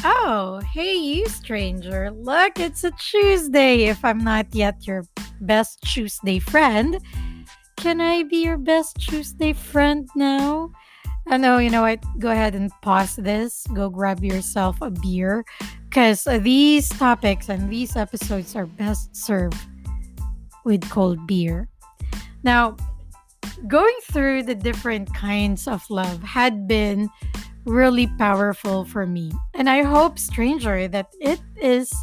Oh, hey, you stranger. Look, it's a Tuesday. If I'm not yet your best Tuesday friend, can I be your best Tuesday friend now? I know, you know what? Go ahead and pause this. Go grab yourself a beer because these topics and these episodes are best served with cold beer. Now, going through the different kinds of love had been really powerful for me. And I hope, stranger, that it is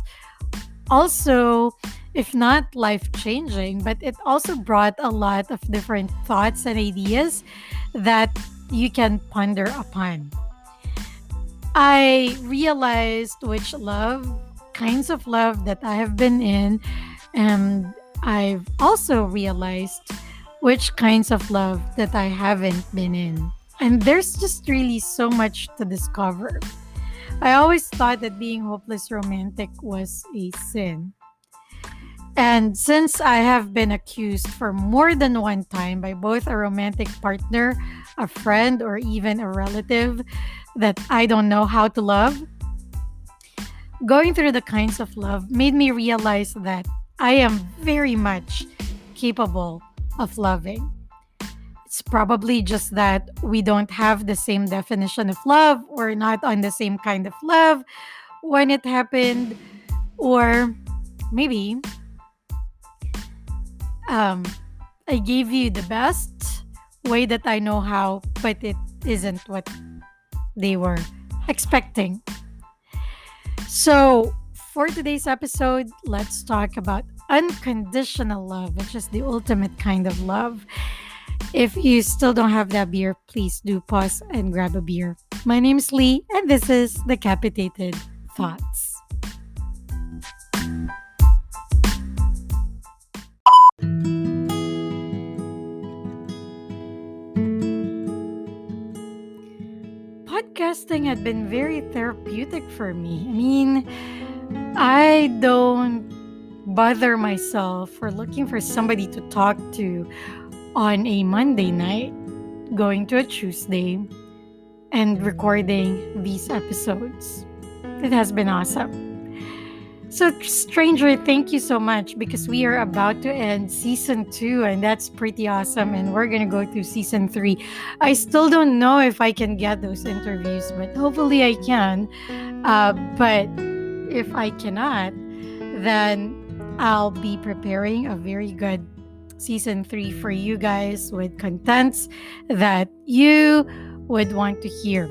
also, if not life changing, but it also brought a lot of different thoughts and ideas that you can ponder upon. I realized which kinds of love that I have been in, and I've also realized which kinds of love that I haven't been in. And there's just really so much to discover. I always thought that being hopeless romantic was a sin. And since I have been accused for more than one time by both a romantic partner, a friend, or even a relative that I don't know how to love, going through the kinds of love made me realize that I am very much capable of loving. It's probably just that we don't have the same definition of love, or not on the same kind of love when it happened, or maybe um, I gave you the best way that I know how, but it isn't what they were expecting. So, for today's episode, let's talk about unconditional love, which is the ultimate kind of love. If you still don't have that beer, please do pause and grab a beer. My name is Lee, and this is Decapitated Thoughts. Podcasting had been very therapeutic for me. I mean, I don't bother myself for looking for somebody to talk to on a Monday night, going to a Tuesday, and recording these episodes. It has been awesome. So, Stranger, thank you so much because we are about to end season 2, and that's pretty awesome. And we're going to go through season 3. I still don't know if I can get those interviews, but hopefully I can. But if I cannot, then I'll be preparing a very good season 3 for you guys with contents that you would want to hear.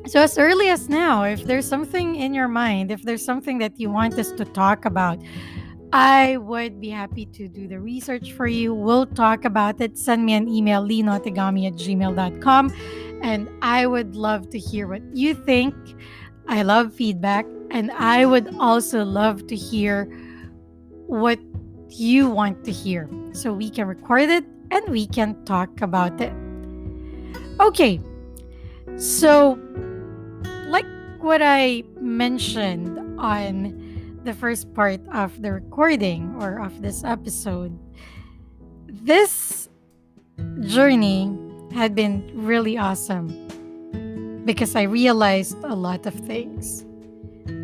So, as early as now, if there's something in your mind, if there's something that you want us to talk about, I would be happy to do the research for you. We'll talk about it. Send me an email, linotegami@gmail.com. And I would love to hear what you think. I love feedback. And I would also love to hear what you want to hear. So we can record it and we can talk about it. Okay. So, like what I mentioned on the first part of the recording or of this episode, this journey had been really awesome because I realized a lot of things.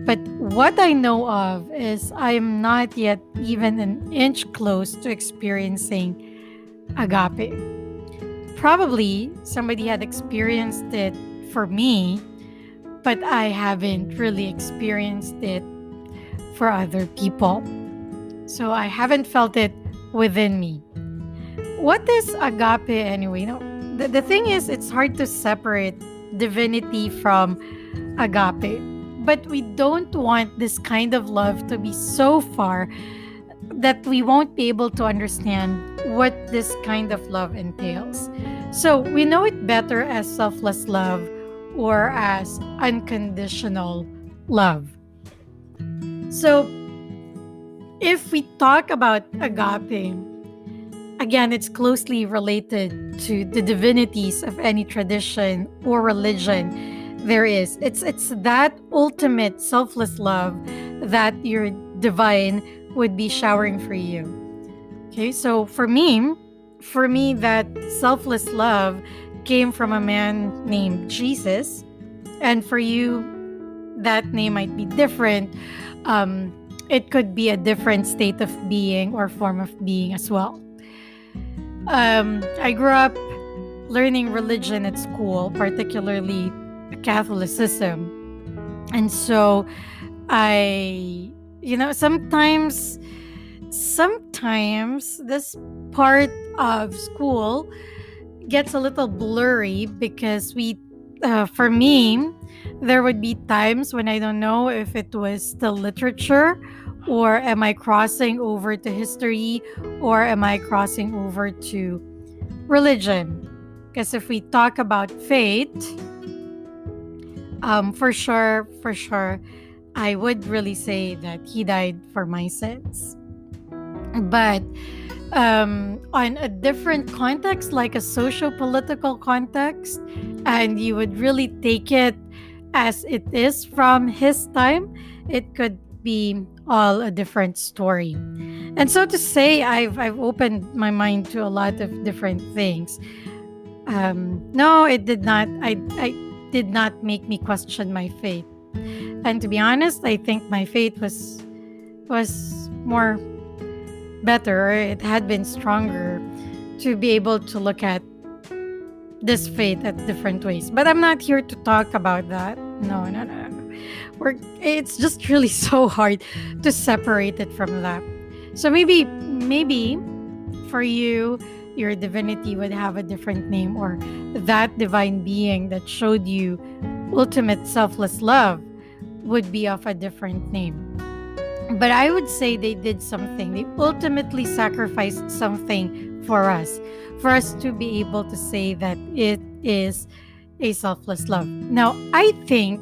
But what I know of is I'm not yet even an inch close to experiencing agape. Probably somebody had experienced it for me, but I haven't really experienced it for other people. So I haven't felt it within me. What is agape anyway? The thing is, it's hard to separate divinity from agape. But we don't want this kind of love to be so far that we won't be able to understand what this kind of love entails. So we know it better as selfless love or as unconditional love. So if we talk about agape, again, it's closely related to the divinities of any tradition or religion there is. It's that ultimate selfless love that your divine would be showering for you. Okay, so for me, that selfless love came from a man named Jesus, and for you, that name might be different. Um, it could be a different state of being or form of being as well. I grew up learning religion at school, particularly Catholicism. And so I, sometimes this part of school gets a little blurry because for me, there would be times when I don't know if it was still literature, or am I crossing over to history, or am I crossing over to religion. Because if we talk about faith, for sure, I would really say that he died for my sins. But on a different context, like a social political context, and you would really take it as it is from his time, it could be all a different story. And so to say, I've opened my mind to a lot of different things. No, it did not. I did not make me question my faith. And to be honest, I think my faith was more better. It had been stronger to be able to look at this faith at different ways. But I'm not here to talk about that. No, no, no, no. It's just really so hard to separate it from that. So maybe for you, your divinity would have a different name, or that divine being that showed you ultimate selfless love would be of a different name. But I would say they did something. They ultimately sacrificed something for us to be able to say that it is a selfless love. Now, I think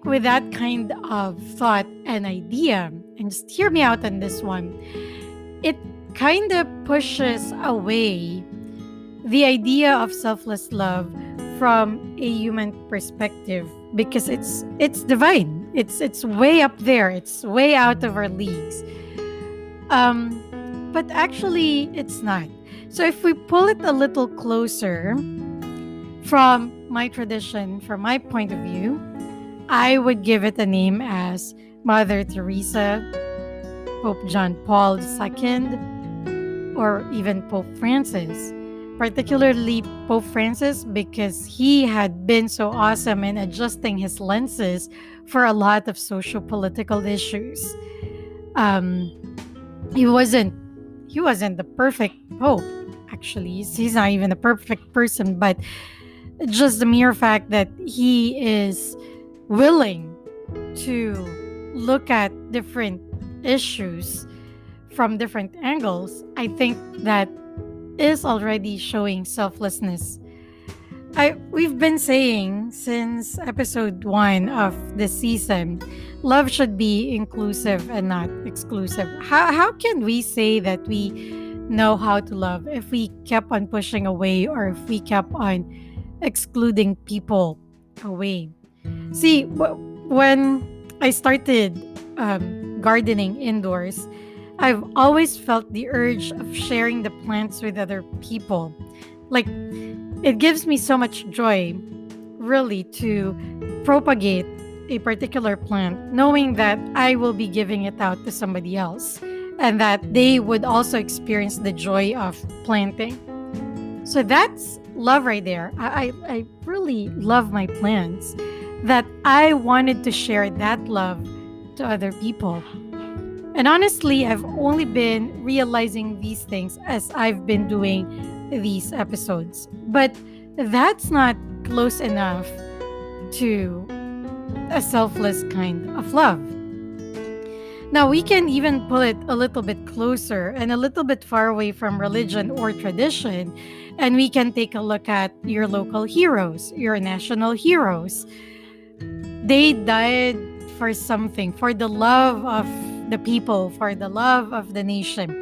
with that kind of thought and idea, and just hear me out on this one, it kind of pushes away the idea of selfless love from a human perspective, because it's divine. It's way up there. It's way out of our leagues. But actually it's not. So if we pull it a little closer from my tradition, from my point of view, I would give it a name as Mother Teresa, Pope John Paul II, or even Pope Francis. Particularly Pope Francis, because he had been so awesome in adjusting his lenses for a lot of social political issues. Um, he wasn't he wasn't the perfect pope. Actually, he's not even a perfect person, but just the mere fact that he is willing to look at different issues from different angles, I think that is already showing selflessness. We've been saying since episode 1 of this season, love should be inclusive and not exclusive. How can we say that we know how to love if we kept on pushing away, or if we kept on excluding people away? See, when I started gardening indoors, I've always felt the urge of sharing the plants with other people. Like, it gives me so much joy, really, to propagate a particular plant, knowing that I will be giving it out to somebody else and that they would also experience the joy of planting. So that's love right there. I really love my plants, that I wanted to share that love to other people. And honestly, I've only been realizing these things as I've been doing these episodes. But that's not close enough to a selfless kind of love. Now, we can even pull it a little bit closer and a little bit far away from religion or tradition, and we can take a look at your local heroes, your national heroes. They died for something, for the love of the people, for the love of the nation.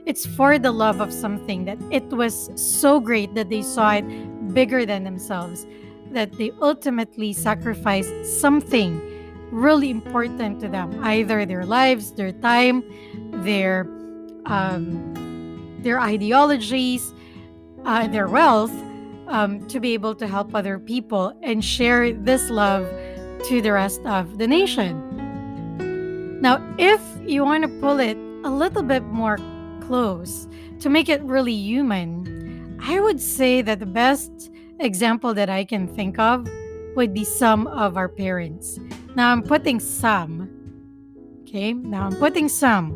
It's for the love of something that it was so great that they saw it bigger than themselves, that they ultimately sacrificed something really important to them, either their lives, their time, their ideologies, their wealth, to be able to help other people and share this love to the rest of the nation. Now, if you want to pull it a little bit more close to make it really human, I would say that the best example that I can think of would be some of our parents. Now, I'm putting some, okay? Now, I'm putting some.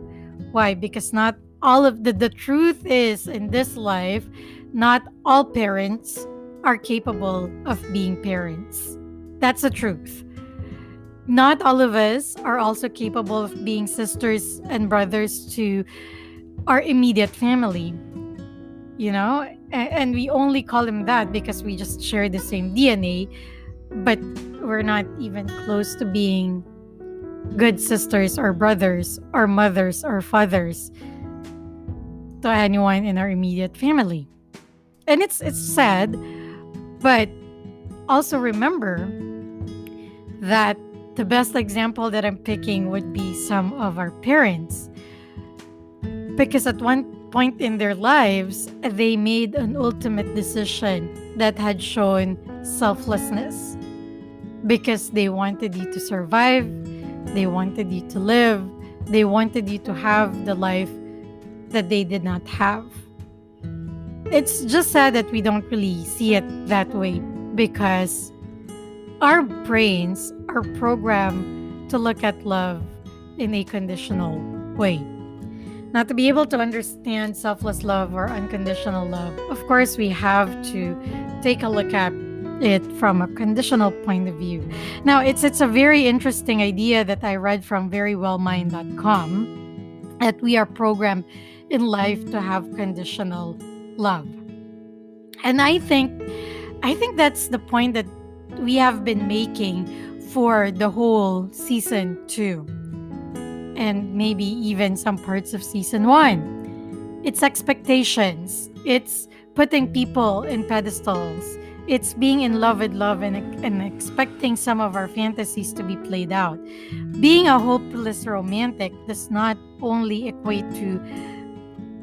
Why? Because not all of the truth is in this life, not all parents are capable of being parents. That's the truth. Not all of us are also capable of being sisters and brothers to our immediate family, you know? And we only call them that because we just share the same DNA, but we're not even close to being good sisters or brothers or mothers or fathers to anyone in our immediate family. And it's sad, but also remember that the best example that I'm picking would be some of our parents. Because at one point in their lives, they made an ultimate decision that had shown selflessness. Because they wanted you to survive, they wanted you to live, they wanted you to have the life that they did not have. It's just sad that we don't really see it that way because our brains are programmed to look at love in a conditional way. Now, to be able to understand selfless love or unconditional love, of course, we have to take a look at it from a conditional point of view. Now, it's a very interesting idea that I read from verywellmind.com that we are programmed in life to have conditional love. And I think that's the point that we have been making for the whole season 2 and maybe even some parts of season 1. It's expectations. It's putting people in pedestals. It's being in love with love and expecting some of our fantasies to be played out. Being a hopeless romantic does not only equate to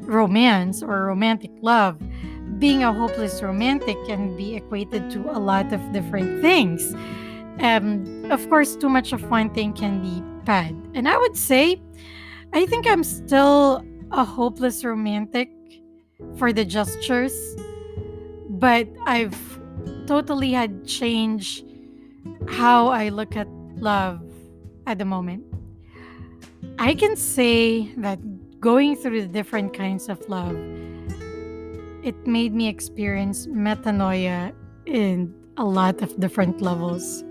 romance or romantic love. Being a hopeless romantic can be equated to a lot of different things. Of course, too much of one thing can be bad. And I would say, I think I'm still a hopeless romantic for the gestures, but I've totally had changed how I look at love at the moment. I can say that going through the different kinds of love, it made me experience metanoia in a lot of different levels.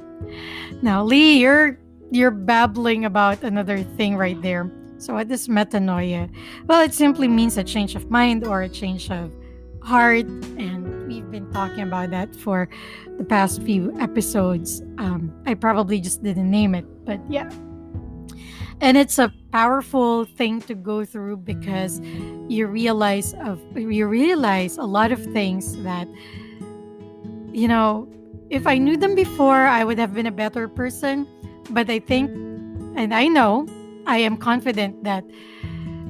Now, Lee, you're babbling about another thing right there. So what is metanoia? Well, it simply means a change of mind or a change of heart, and we've been talking about that for the past few episodes. I probably just didn't name it, but yeah. And it's a powerful thing to go through because you realize a lot of things that, you know, if I knew them before, I would have been a better person. But I think, and I know, I am confident that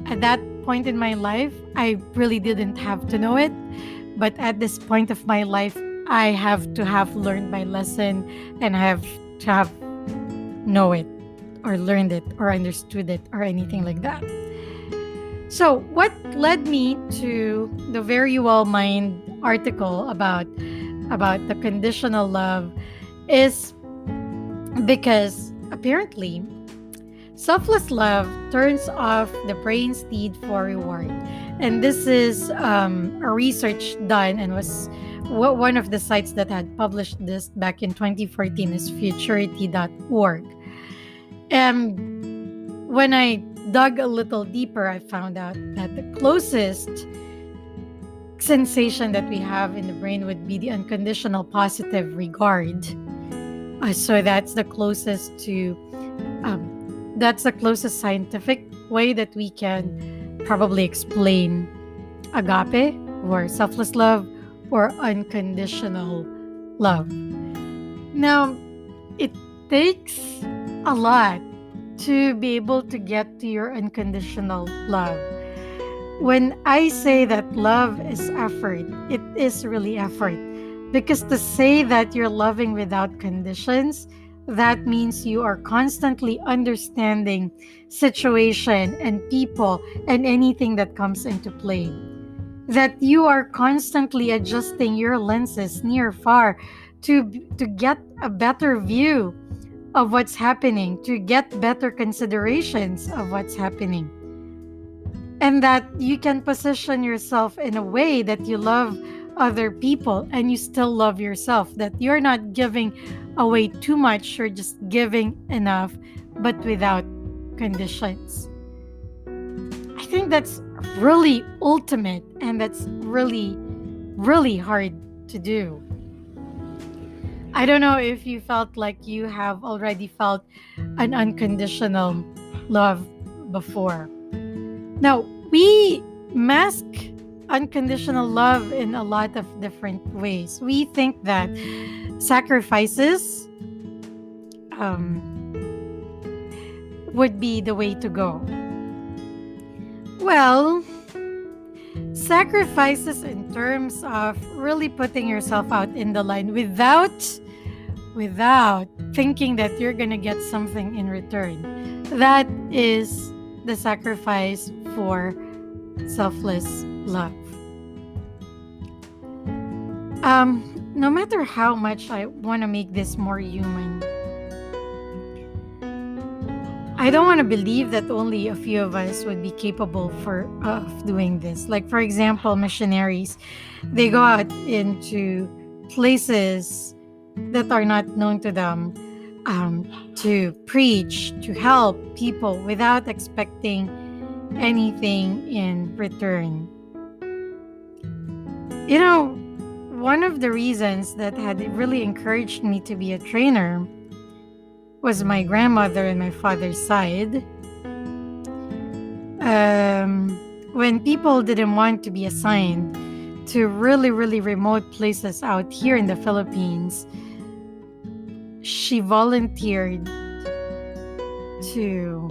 at that point in my life, I really didn't have to know it. But at this point of my life, I have to have learned my lesson and I have to have know it or learned it or understood it or anything like that. So, what led me to the Very Well Mind article about the conditional love is because apparently selfless love turns off the brain's need for reward. And this is a research done and was one of the sites that had published this back in 2014 is futurity.org. And when I dug a little deeper, I found out that the closest sensation that we have in the brain would be the unconditional positive regard. So that's the closest scientific way that we can probably explain agape or selfless love or unconditional love. Now, it takes a lot to be able to get to your unconditional love. When I say that love is effort, it is really effort. Because to say that you're loving without conditions, That means you are constantly understanding situation and people and anything that comes into play. That you are constantly adjusting your lenses near far to get a better view of what's happening, to get better considerations of what's happening, and that you can position yourself in a way that you love other people and you still love yourself, that you're not giving away too much, you're just giving enough, but without conditions. I think that's really ultimate, and that's really, really hard to do. I don't know if you felt like you have already felt an unconditional love before. Now, we mask unconditional love in a lot of different ways. We think that sacrifices would be the way to go. Well, sacrifices in terms of really putting yourself out in the line without thinking that you're going to get something in return. That is the sacrifice for selfless love. No matter how much I want to make this more human, I don't want to believe that only a few of us would be capable of doing this. Like, for example, missionaries, they go out into places that are not known to them, to preach, to help people without expecting anything in return. You know, one of the reasons that had really encouraged me to be a trainer was my grandmother and my father's side. When people didn't want to be assigned to really, really remote places out here in the Philippines, she volunteered to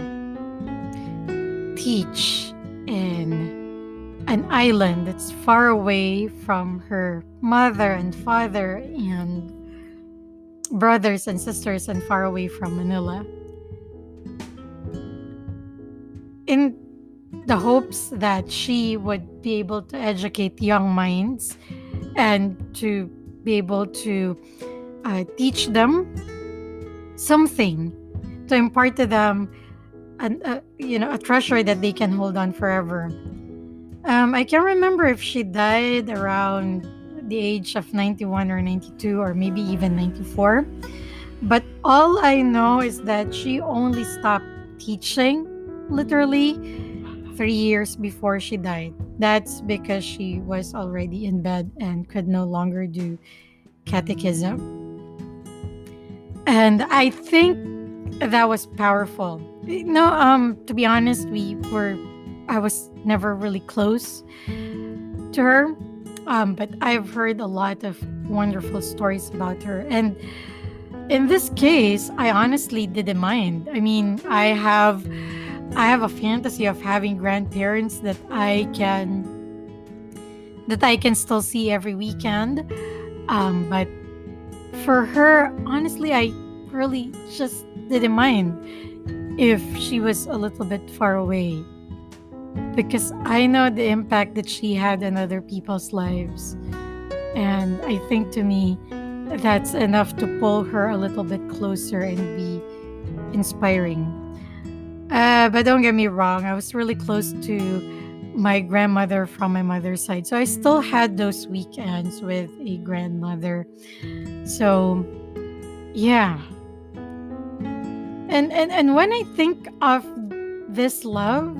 teach in an island that's far away from her mother and father and brothers and sisters, and far away from Manila, in the hopes that she would be able to educate young minds and to be able to teach them something, to impart to them a treasure that they can hold on forever. I can't remember if she died around the age of 91 or 92 or maybe even 94. But all I know is that she only stopped teaching literally 3 years before she died. That's because she was already in bed and could no longer do catechism. And I think that was powerful. To be honest, I was never really close to her. But I've heard a lot of wonderful stories about her. And in this case, I honestly didn't mind. I mean, I have a fantasy of having grandparents that I can still see every weekend. But for her, honestly, I really just didn't mind if she was a little bit far away, because I know the impact that she had on other people's lives. And I think, to me, that's enough to pull her a little bit closer and be inspiring. But don't get me wrong, I was really close to my grandmother from my mother's side. So I still had those weekends with a grandmother. So, yeah. And when I think of this love,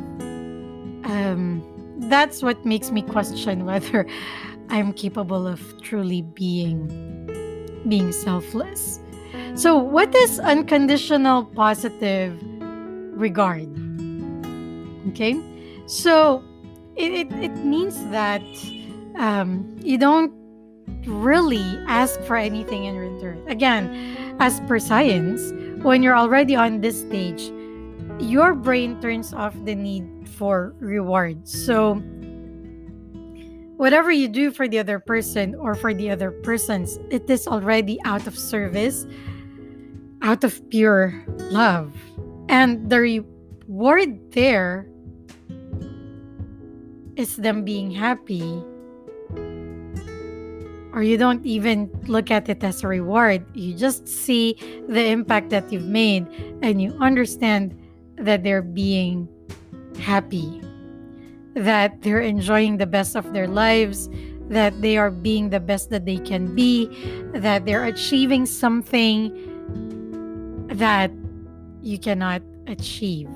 that's what makes me question whether I'm capable of truly being selfless. So, what is unconditional positive regard? Okay, so it means that you don't really ask for anything in return. Again, as per science, when you're already on this stage, your brain turns off the need for reward. So whatever you do for the other person or for the other persons, it is already out of service, out of pure love. And the reward there is them being happy, or you don't even look at it as a reward. You just see the impact that you've made and you understand that they're being happy, that they're enjoying the best of their lives, that they are being the best that they can be, that they're achieving something that you cannot achieve.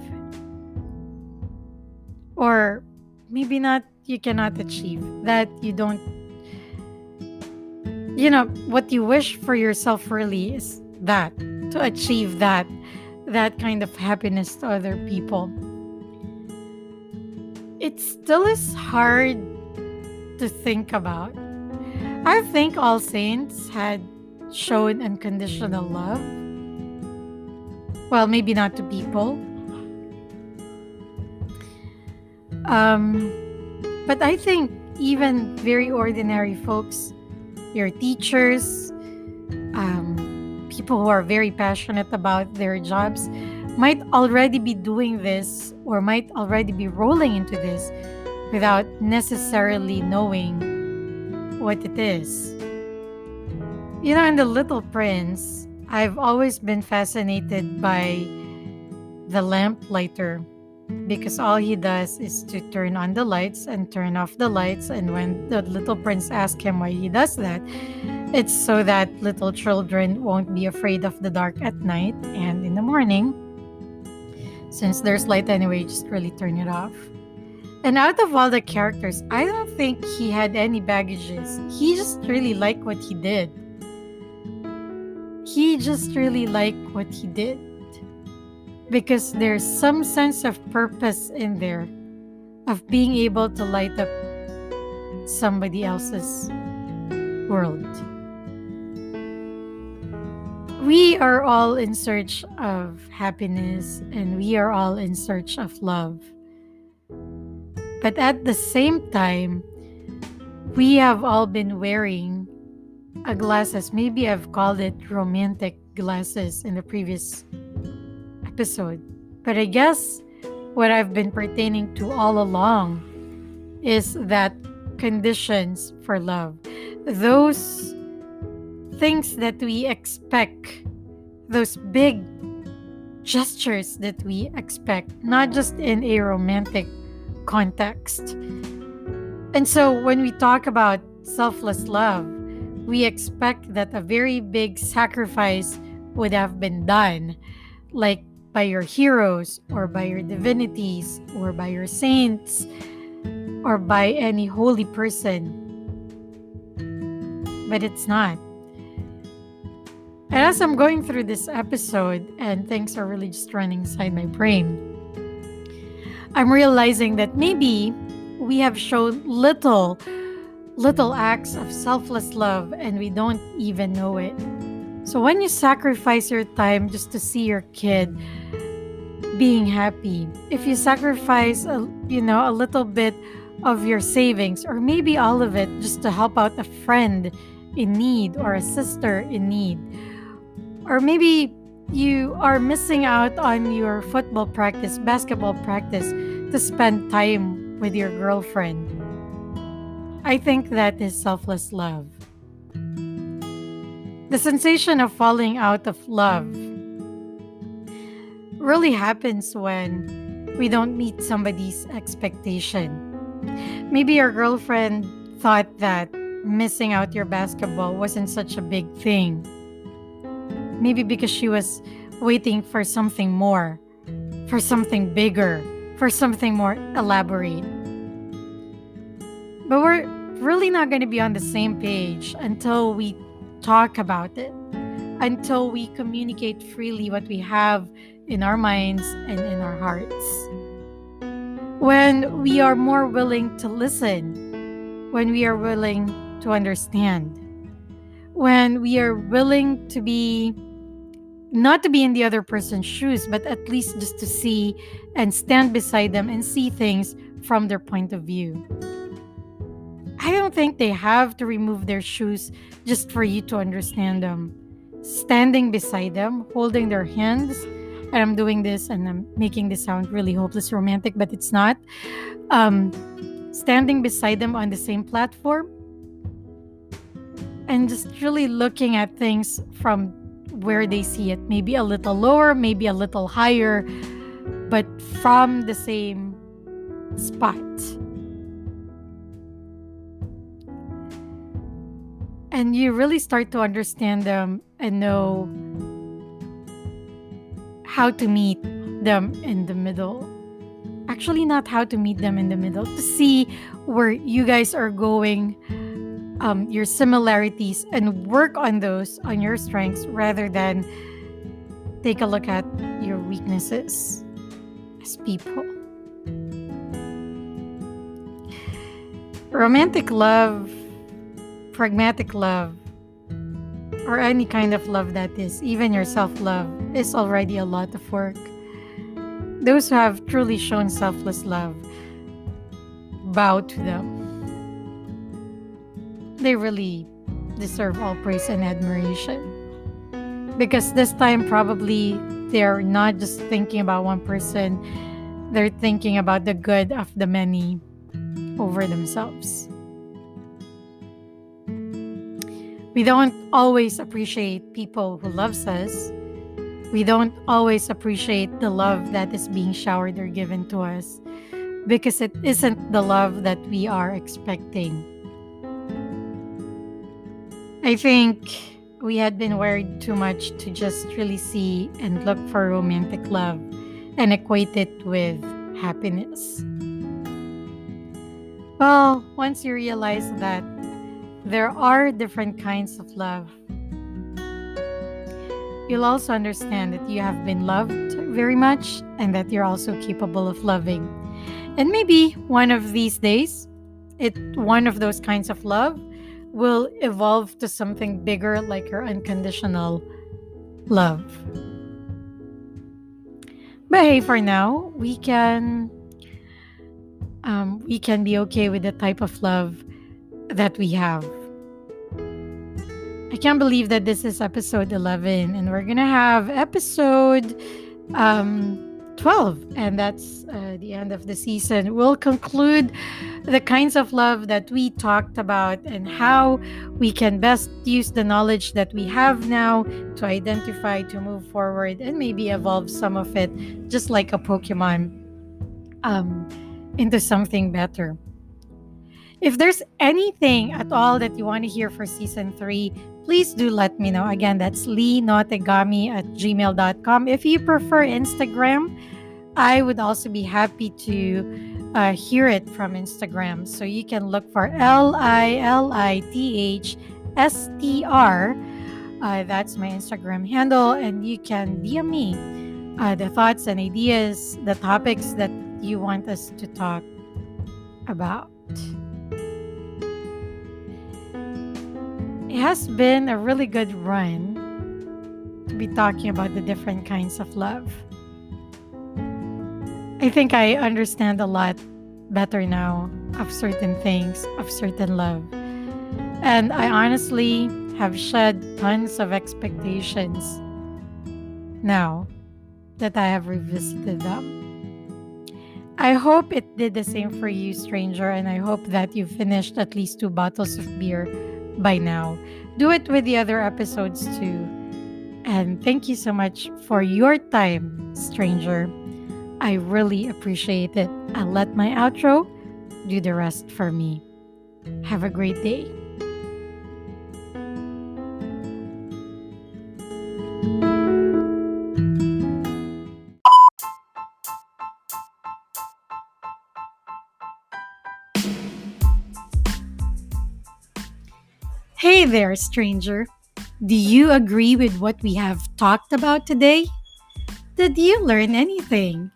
Or maybe not you cannot achieve, that you don't, what you wish for yourself really is that, to achieve that kind of happiness to other people. It still is hard to think about. I think all saints had shown unconditional love. Well, maybe not to people. But I think even very ordinary folks, your teachers, people who are very passionate about their jobs, might already be doing this or might already be rolling into this without necessarily knowing what it is. In The Little Prince, I've always been fascinated by the lamplighter, because all he does is to turn on the lights and turn off the lights. And when the little prince asks him why he does that, it's so that little children won't be afraid of the dark at night, and in the morning, since there's light anyway, just really turn it off. And out of all the characters, I don't think he had any baggages. He just really liked what he did. He just really liked what he did. Because there's some sense of purpose in there, of being able to light up somebody else's world. We are all in search of happiness, and we are all in search of love. But at the same time, we have all been wearing glasses. Maybe I've called it romantic glasses in the previous episode. But I guess what I've been pertaining to all along is that conditions for love. Those things that we expect, those big gestures that we expect, not just in a romantic context. And so when we talk about selfless love, we expect that a very big sacrifice would have been done, like by your heroes or by your divinities or by your saints or by any holy person. But it's not. And as I'm going through this episode and things are really just running inside my brain, I'm realizing that maybe we have shown little acts of selfless love and we don't even know it. So when you sacrifice your time just to see your kid being happy, if you sacrifice a little bit of your savings, or maybe all of it, just to help out a friend in need or a sister in need, or maybe you are missing out on your football practice, basketball practice, to spend time with your girlfriend, I think that is selfless love. The sensation of falling out of love really happens when we don't meet somebody's expectation. Maybe your girlfriend thought that missing out your basketball wasn't such a big thing. Maybe because she was waiting for something more, for something bigger, for something more elaborate. But we're really not going to be on the same page until we talk about it, until we communicate freely what we have in our minds and in our hearts. When we are more willing to listen, when we are willing to understand, when we are willing to be, not to be in the other person's shoes, but at least just to see and stand beside them and see things from their point of view. I don't think they have to remove their shoes just for you to understand them. standing beside them, holding their hands. And I'm doing this and I'm making this sound really hopeless romantic, but it's not. Um, Standing beside them on the same platform and just really looking at things from where they see it. Maybe a little lower, maybe a little higher, but from the same spot. And you really start to understand them and know how to meet them in the middle. Actually, not how to meet them in the middle, to see where you guys are going, your similarities, and work on those, on your strengths, rather than take a look at your weaknesses as people. Romantic love, pragmatic love, or any kind of love that is, even your self love, is already a lot of work. Those who have truly shown selfless love bow to them. They really deserve all praise and admiration. Because this time, probably they're not just thinking about one person, they're thinking about the good of the many over themselves. We don't always appreciate people who loves us. We don't always appreciate the love that is being showered or given to us because it isn't the love that we are expecting. I think we had been worried too much to just really see and look for romantic love and equate it with happiness. Well, once you realize that there are different kinds of love, you'll also understand that you have been loved very much and that you're also capable of loving. And maybe one of these days, one of those kinds of love will evolve to something bigger like your unconditional love. But hey, for now, we can be okay with the type of love that we have. I can't believe that this is episode 11 and we're going to have episode 12, and that's the end of the season. We'll conclude the kinds of love that we talked about and how we can best use the knowledge that we have now to identify, to move forward, and maybe evolve some of it, just like a Pokemon, into something better. If there's anything at all that you want to hear for season 3, please do let me know. Again, that's leenotegami@gmail.com. If you prefer Instagram, I would also be happy to hear it from Instagram. So you can look for LILITHSTR. That's my Instagram handle. And you can DM me the thoughts and ideas, the topics that you want us to talk about. It has been a really good run to be talking about the different kinds of love. I think I understand a lot better now of certain things, of certain love. And I honestly have shed tons of expectations now that I have revisited them. I hope it did the same for you, stranger, and I hope that you finished at least 2 bottles of beer by now. Do it with the other episodes too. And thank you so much for your time, stranger. I really appreciate it. I'll let my outro do the rest for me. Have a great day. Hey there, stranger. Do you agree with what we have talked about today? Did you learn anything?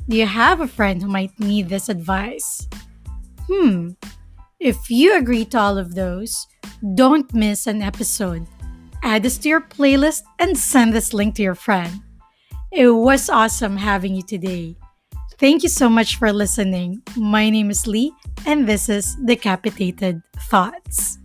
Do you have a friend who might need this advice? If you agree to all of those, don't miss an episode. Add this to your playlist and send this link to your friend. It was awesome having you today. Thank you so much for listening. My name is Lee, and this is Decapitated Thoughts.